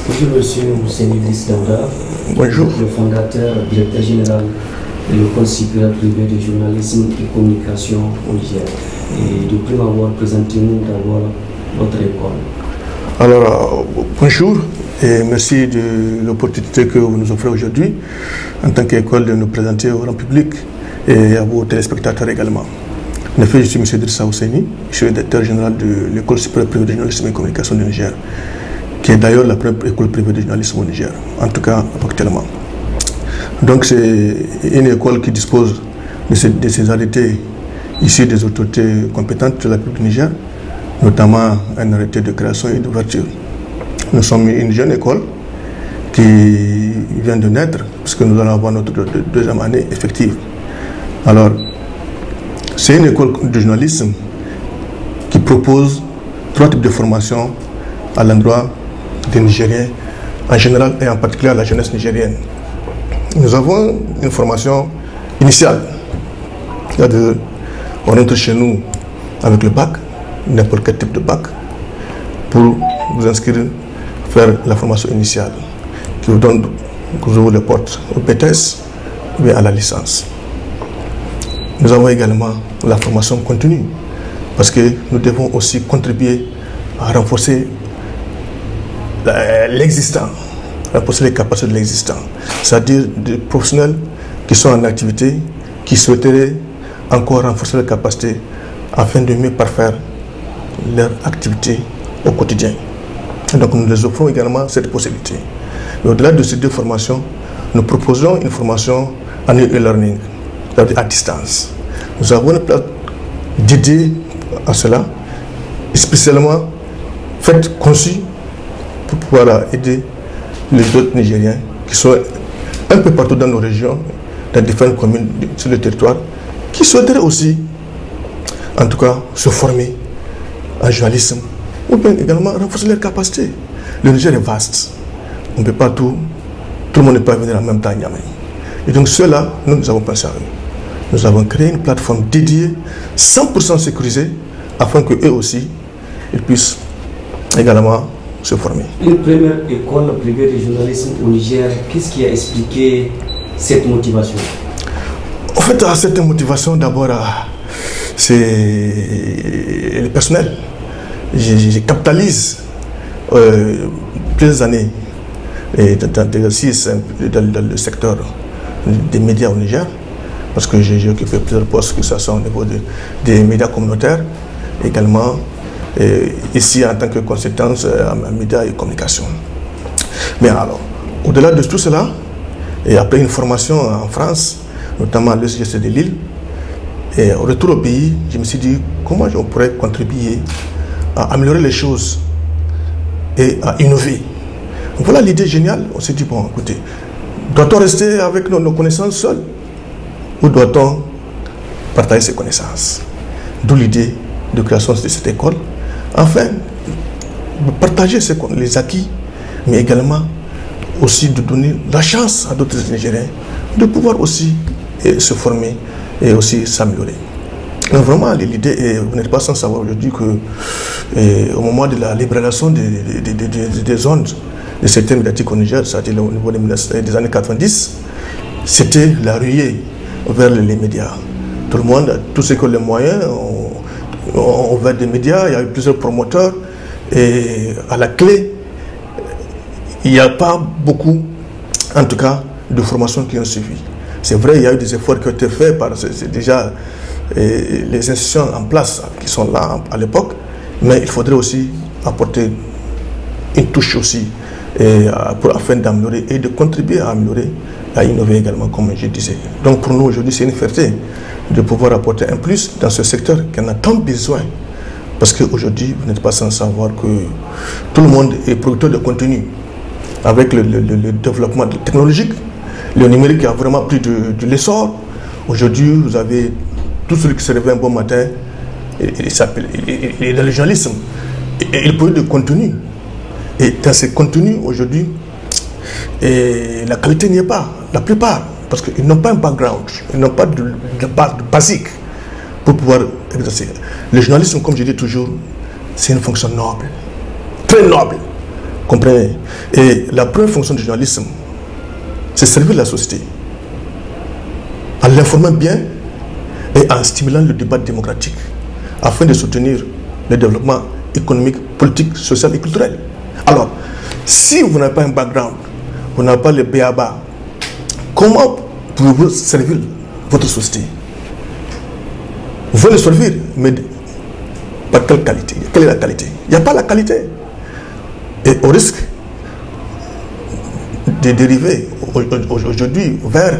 Bonjour monsieur Hussein Idriss Daouda. Bonjour. Le fondateur, directeur général de l'école supérieure privée de journalisme et communication au Niger. Et de prime abord, présentez-nous d'abord votre école. Alors, bonjour et merci de l'opportunité que vous nous offrez aujourd'hui en tant qu'école de nous présenter au grand public et à vos téléspectateurs également. En effet, je suis M. Idrissa Ousseini, je suis le directeur général de l'école supérieure privée de journalisme et communication du Niger, qui est d'ailleurs la première école privée de journalisme au Niger, en tout cas actuellement. Donc c'est une école qui dispose de ces arrêtés issus des autorités compétentes de la République du Niger, notamment un arrêté de création et d'ouverture. Nous sommes une jeune école qui vient de naître, puisque nous allons avoir notre deuxième année effective. Alors, c'est une école de journalisme qui propose 3 types de formations à l'endroit des Nigériens en général et en particulier à la jeunesse nigérienne. Nous avons une formation initiale. C'est-à-dire, on entre chez nous avec le bac, n'importe quel type de bac, pour vous inscrire, faire la formation initiale, qui vous donne, que vous ouvrez les portes au BTS ou bien à la licence. Nous avons également la formation continue, parce que nous devons aussi contribuer à renforcer l'existant, renforcer les capacités de l'existant, c'est-à-dire des professionnels qui sont en activité, qui souhaiteraient encore renforcer leurs capacités afin de mieux parfaire leur activité au quotidien. Et donc nous les offrons également cette possibilité. Au-delà de ces 2 formations, nous proposons une formation en e-learning, c'est-à-dire à distance. Nous avons une place dédiée à cela, spécialement faite, conçue pour pouvoir aider les autres Nigériens qui sont un peu partout dans nos régions, dans différentes communes sur le territoire, qui souhaiteraient aussi, en tout cas, se former en journalisme ou bien également renforcer leurs capacités. Le Niger est vaste. On ne peut pas tout le monde ne peut pas venir en même temps à Niamey. Et donc ceux-là, nous avons pensé à eux. Nous avons créé une plateforme dédiée, 100% sécurisée, afin qu'eux aussi, ils puissent également se former. Une première école privée de journalisme au Niger, qu'est-ce qui a expliqué cette motivation? En fait, cette motivation, d'abord, c'est le personnel. Je capitalise plusieurs années d'exercice dans le secteur des médias au Niger, parce que j'ai occupé plusieurs postes, que ce soit au niveau des médias communautaires, également ici en tant que consultance en médias et communication. Mais alors, au-delà de tout cela, et après une formation en France, notamment à l'ESGC de Lille, et au retour au pays, je me suis dit comment on pourrait contribuer à améliorer les choses et à innover. Voilà l'idée géniale. On s'est dit, bon, écoutez, doit-on rester avec nos connaissances seules ou doit-on partager ces connaissances? D'où l'idée de création de cette école, afin de partager les acquis, mais également aussi de donner la chance à d'autres Nigériens de pouvoir aussi se former et aussi s'améliorer. Vraiment, l'idée, vous n'êtes pas sans savoir aujourd'hui qu'au moment de la libération des ondes, des secteurs médiatiques au Niger, c'est-à-dire au niveau des années 90, c'était la ruée vers les médias. Tout le monde, tous ceux qui ont les moyens, ont ouvert des médias, il y a eu plusieurs promoteurs, et à la clé, il n'y a pas beaucoup, en tout cas, de formations qui ont suivi. C'est vrai, il y a eu des efforts qui ont été faits par déjà les institutions en place qui sont là à l'époque, mais il faudrait aussi apporter une touche aussi afin d'améliorer et de contribuer à améliorer, à innover également, comme je disais. Donc pour nous aujourd'hui, c'est une fierté de pouvoir apporter un plus dans ce secteur qui en a tant besoin. Parce qu'aujourd'hui, vous n'êtes pas sans savoir que tout le monde est producteur de contenu. Avec le développement technologique, le numérique a vraiment pris de l'essor. Aujourd'hui, vous avez tout celui qui se réveille un bon matin, il est dans le journalisme, et il produit de contenu. Et dans ces contenus, aujourd'hui, la qualité n'y est pas, la plupart, parce qu'ils n'ont pas un background, ils n'ont pas de base basique pour pouvoir exercer. Le journalisme, comme je dis toujours, c'est une fonction noble, très noble. Comprenez? Et la première fonction du journalisme, c'est servir la société. En l'informant bien et en stimulant le débat démocratique, afin de soutenir le développement économique, politique, social et culturel. Alors, si vous n'avez pas un background, vous n'avez pas le B.A.B.A., comment pouvez-vous servir votre société? Vous voulez le servir, mais par quelle qualité? Quelle est la qualité? Il n'y a pas la qualité. Et au risque de dériver aujourd'hui vers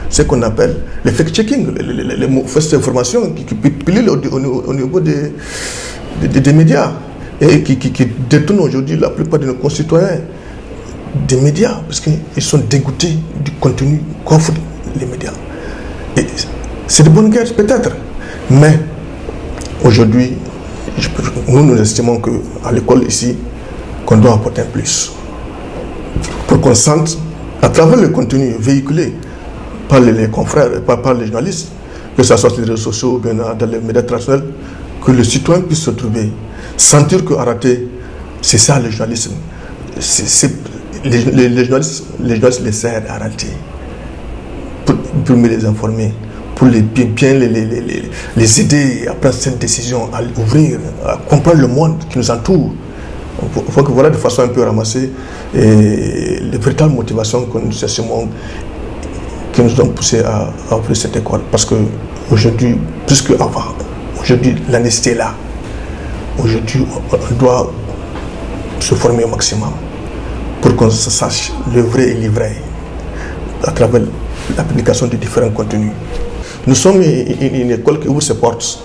ce qu'on appelle le fact-checking, les fausses informations qui pilulent au niveau des médias et qui détournent aujourd'hui la plupart de nos concitoyens des médias parce qu'ils sont dégoûtés du contenu qu'offrent les médias. Et c'est de bonne guerre peut-être, mais aujourd'hui, nous estimons qu'à l'école ici, qu'on doit apporter un plus pour qu'on sente à travers le contenu véhiculé par les confrères, par les journalistes, que ce soit sur les réseaux sociaux ou bien dans les médias traditionnels, que le citoyen puisse se trouver, sentir qu'à rater, c'est ça le journalisme. Les journalistes les servent à rater, pour mieux les informer, pour bien les aider à prendre cette décision, à ouvrir, à comprendre le monde qui nous entoure. Il faut que voilà de façon un peu ramassée les véritables motivations que nous estimons qui nous ont poussé à ouvrir cette école. Parce qu'aujourd'hui, plus qu'avant, aujourd'hui la nécessité est là. Aujourd'hui, on doit se former au maximum pour qu'on sache le vrai et l'ivraie à travers l'application de différents contenus. Nous sommes une école qui ouvre ses portes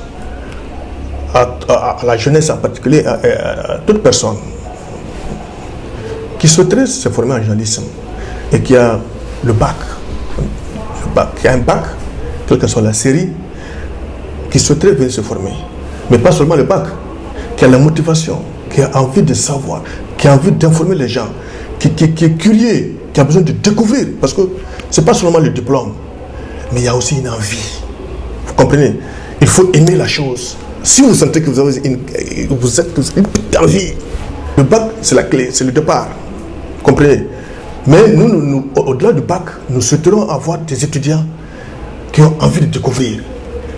à la jeunesse en particulier, à toute personne qui souhaiterait se former en journalisme et qui a le bac, qui a un bac, quelle que soit la série, qui souhaiterait venir se former. Mais pas seulement le bac, qui a la motivation, qui a envie de savoir, qui a envie d'informer les gens, qui est curieux, qui a besoin de découvrir. Parce que ce n'est pas seulement le diplôme, mais il y a aussi une envie. Vous comprenez? Il faut aimer la chose. Si vous sentez que vous avez une petite envie, le bac, c'est la clé, c'est le départ. Vous comprenez? Mais nous au-delà du bac, nous souhaiterons avoir des étudiants qui ont envie de découvrir,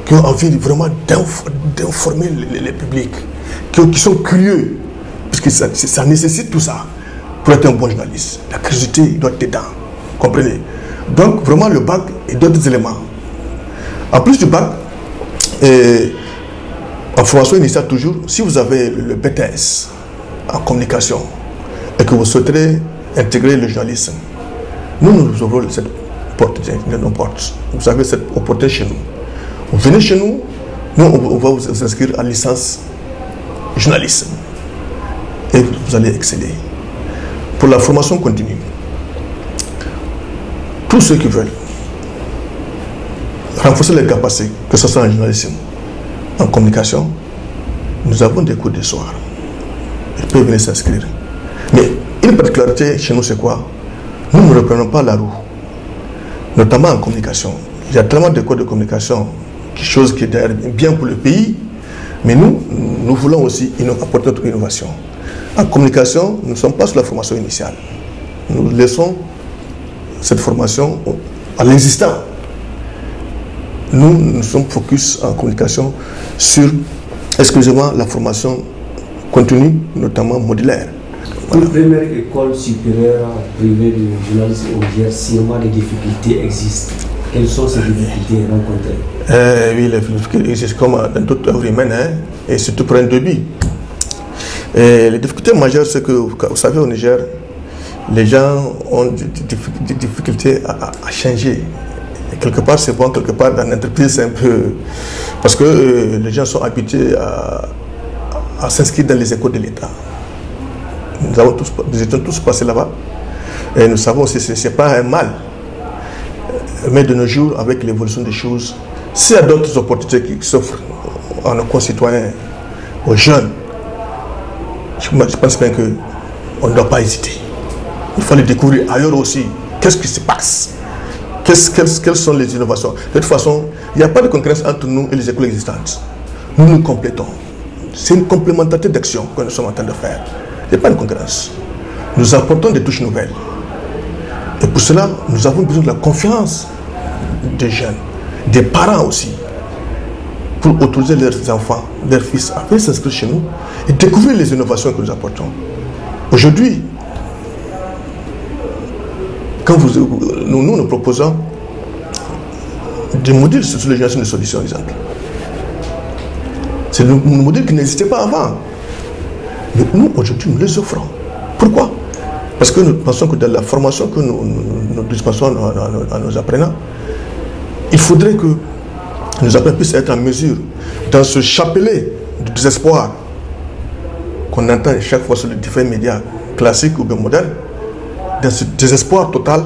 qui ont envie vraiment d'informer les publics, qui sont curieux, parce que ça nécessite tout ça pour être un bon journaliste. La curiosité doit être dedans. Vous comprenez? Donc, vraiment, le bac et d'autres éléments. En plus du bac, en formation initiale toujours, si vous avez le BTS en communication et que vous souhaiterez intégrer le journalisme, nous ouvrons cette porte, nos portes. Vous avez cette opportunité chez nous. Vous venez chez nous, nous on va vous inscrire à licence journalisme et vous allez exceller. Pour la formation continue, tous ceux qui veulent renforcer les capacités, que ce soit en journalisme, en communication, nous avons des cours de soir. Ils peuvent venir s'inscrire. Mais une particularité chez nous, c'est quoi? Nous ne reprenons pas la roue, notamment en communication. Il y a tellement de cours de communication, quelque chose qui est d'ailleurs bien pour le pays, mais nous voulons aussi apporter notre innovation. En communication, nous ne sommes pas sur la formation initiale. Nous laissons cette formation à l'existant. Nous sommes focus en communication sur exclusivement la formation continue, notamment modulaire. Voilà. Pour la première école supérieure privée de journalisme au Niger, sûrement des difficultés existent. Quelles sont ces difficultés rencontrées? Oui, les difficultés existent comme dans toute œuvre humaine, et surtout pour un débit. Les difficultés majeures, c'est que, vous savez, au Niger, les gens ont des difficultés à changer. Et quelque part, c'est bon, quelque part, dans l'entreprise, c'est un peu... Parce que les gens sont habitués à s'inscrire dans les écoles de l'État. Nous étions tous passés là-bas. Et nous savons que ce n'est pas un mal. Mais de nos jours, avec l'évolution des choses, s'il y a d'autres opportunités qui s'offrent à nos concitoyens, aux jeunes, je pense bien qu'on ne doit pas hésiter. Il faut les découvrir ailleurs aussi. Qu'est-ce qui se passe? Quelles sont les innovations? De toute façon, il n'y a pas de concurrence entre nous et les écoles existantes. Nous nous complétons. C'est une complémentarité d'action que nous sommes en train de faire. Il n'y a pas de concurrence. nous apportons des touches nouvelles. Et pour cela, nous avons besoin de la confiance des jeunes, des parents aussi, pour autoriser leurs enfants, leurs fils à venir s'inscrire chez nous et découvrir les innovations que nous apportons. Aujourd'hui, quand nous proposons des modules sur les générations de solutions, par exemple. C'est un modèle qui n'existait pas avant. Mais nous, aujourd'hui, nous les offrons. Pourquoi? Parce que nous pensons que dans la formation que nous dispensons à nos apprenants, il faudrait que nos apprenants puissent être en mesure, dans ce chapelet de désespoir qu'on entend chaque fois sur les différents médias classiques ou bien modernes, dans ce désespoir total,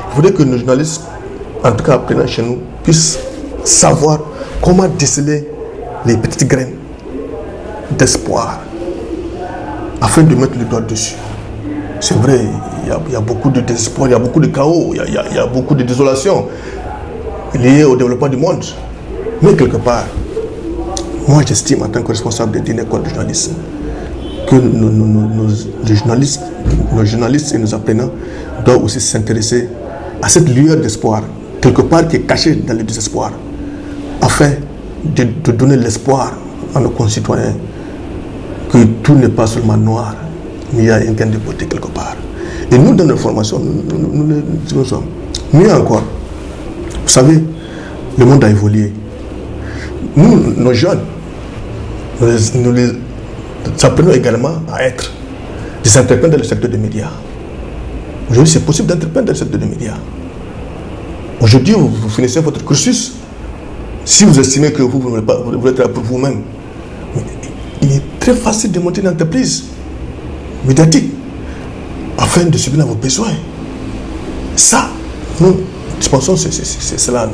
il faudrait que nos journalistes, en tout cas apprenants chez nous, puissent savoir comment déceler les petites graines d'espoir afin de mettre le doigt dessus. C'est vrai, il y a beaucoup de désespoir, il y a beaucoup de chaos, il y a beaucoup de désolation liées au développement du monde. Mais quelque part, moi j'estime en tant que responsable d'une école de journalisme que nos journalistes et nos apprenants doivent aussi s'intéresser à cette lueur d'espoir, quelque part qui est cachée dans le désespoir, afin de donner l'espoir à nos concitoyens que tout n'est pas seulement noir, mais il y a un gain de beauté quelque part. Et nous, dans nos formations, nous sommes mieux encore. Vous savez, le monde a évolué. Nous, nos jeunes, nous les apprenons également à être des interprètes dans le secteur des médias. Aujourd'hui, c'est possible d'interpréter dans le secteur des médias. Aujourd'hui, vous finissez votre cursus. Si vous estimez que vous voulez être là pour vous-même, il est très facile de monter une entreprise médiatique afin de subvenir à vos besoins. Ça, nous pensons que c'est cela.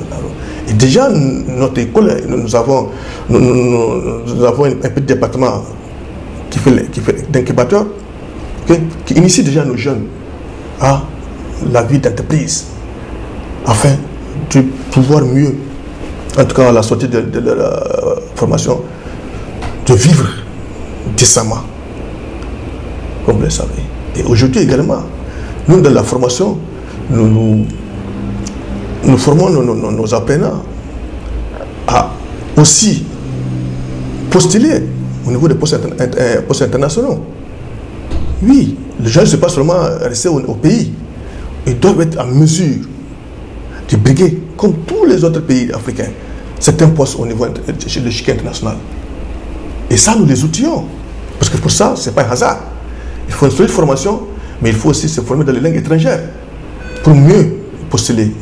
Et déjà, notre école, nous avons un petit département qui fait d'incubateur, qui initie déjà nos jeunes à la vie d'entreprise afin de pouvoir mieux, en tout cas à la sortie de leur formation, de vivre décemment, comme vous le savez. Et aujourd'hui également, nous dans la formation, nous formons nos apprenants à aussi postuler au niveau des postes internationaux. Oui, les gens ne sont pas seulement restés au pays, ils doivent être en mesure de briguer, comme tous les autres pays africains, certains postes au niveau de l'échiquier international. Et ça, nous les outillons. Parce que pour ça, ce n'est pas un hasard. Il faut une solide formation, mais il faut aussi se former dans les langues étrangères pour mieux postuler,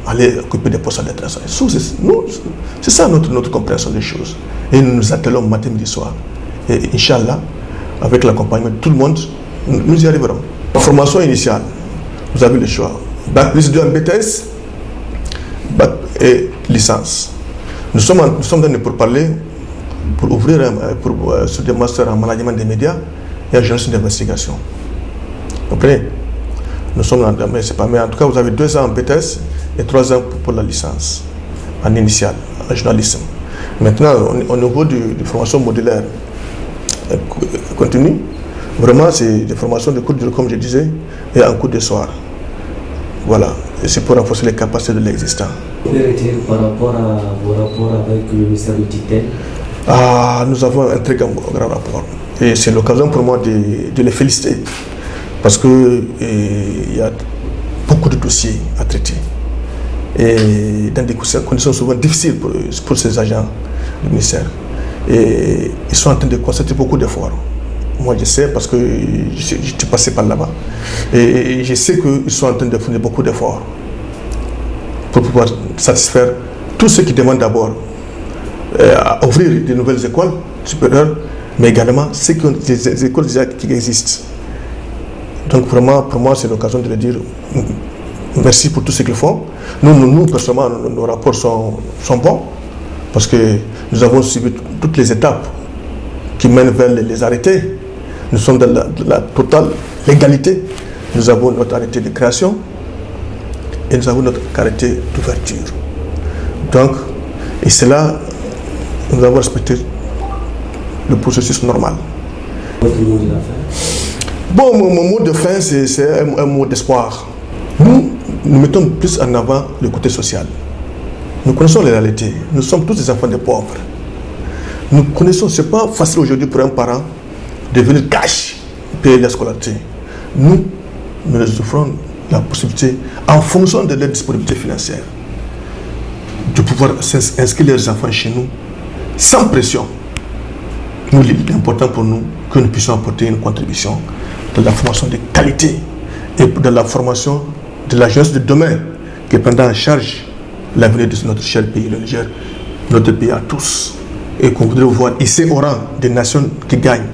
aller occuper des postes à l'étranger. C'est ça notre compréhension des choses. Et nous nous attelons matin, midi, soir. Et Inch'Allah, avec l'accompagnement de tout le monde, nous y arriverons. La formation initiale, vous avez le choix. Bac plus 2 en BTS, bac et licence. Nous sommes en train de parler pour ouvrir sur des masters en management des médias et en journalisme d'investigation. Vous comprenez? Nous sommes mais en tout cas, vous avez 2 ans en BTS et 3 ans pour la licence, en initiale, en journalisme. Maintenant, au niveau de formation modulaire continue, vraiment, c'est des formations de cours de, comme je disais, et en cours de soir. Voilà, et c'est pour renforcer les capacités de l'existant. Par rapport à vos rapports avec le ministère du tutelle? Nous avons un très grand rapport. Et c'est l'occasion pour moi de les féliciter. Parce qu'il y a beaucoup de dossiers à traiter. Et dans des conditions souvent difficiles pour ces agents du ministère. Et ils sont en train de constater beaucoup d'efforts. Moi je sais parce que j'étais passé par là-bas. Et je sais qu'ils sont en train de fournir beaucoup d'efforts pour pouvoir satisfaire tous ceux qui demandent d'abord à ouvrir de nouvelles écoles supérieures, mais également les écoles déjà qui existent. Donc vraiment, pour moi, c'est l'occasion de leur dire merci pour tout ce qu'ils font. Nous personnellement, nos rapports sont bons, parce que nous avons suivi toutes les étapes qui mènent vers les arrêtés. Nous sommes dans la totale légalité. Nous avons notre arrêté de création et nous avons notre arrêté d'ouverture. Donc, et c'est là nous avons respecté le processus normal. Votre mot de la fin? Bon, mon mot de fin, c'est un mot d'espoir. Nous mettons plus en avant le côté social. Nous connaissons les réalités. Nous sommes tous des enfants des pauvres. Nous connaissons, ce n'est pas facile aujourd'hui pour un parent de venir cash payer la scolarité. Nous leur offrons la possibilité, en fonction de leur disponibilité financière, de pouvoir inscrire leurs enfants chez nous sans pression. Nous, il est important pour nous que nous puissions apporter une contribution dans la formation de qualité et dans la formation de la jeunesse de demain qui prendra en charge l'avenir de notre cher pays, le Niger, notre pays à tous. Et qu'on voudrait voir ici au rang des nations qui gagnent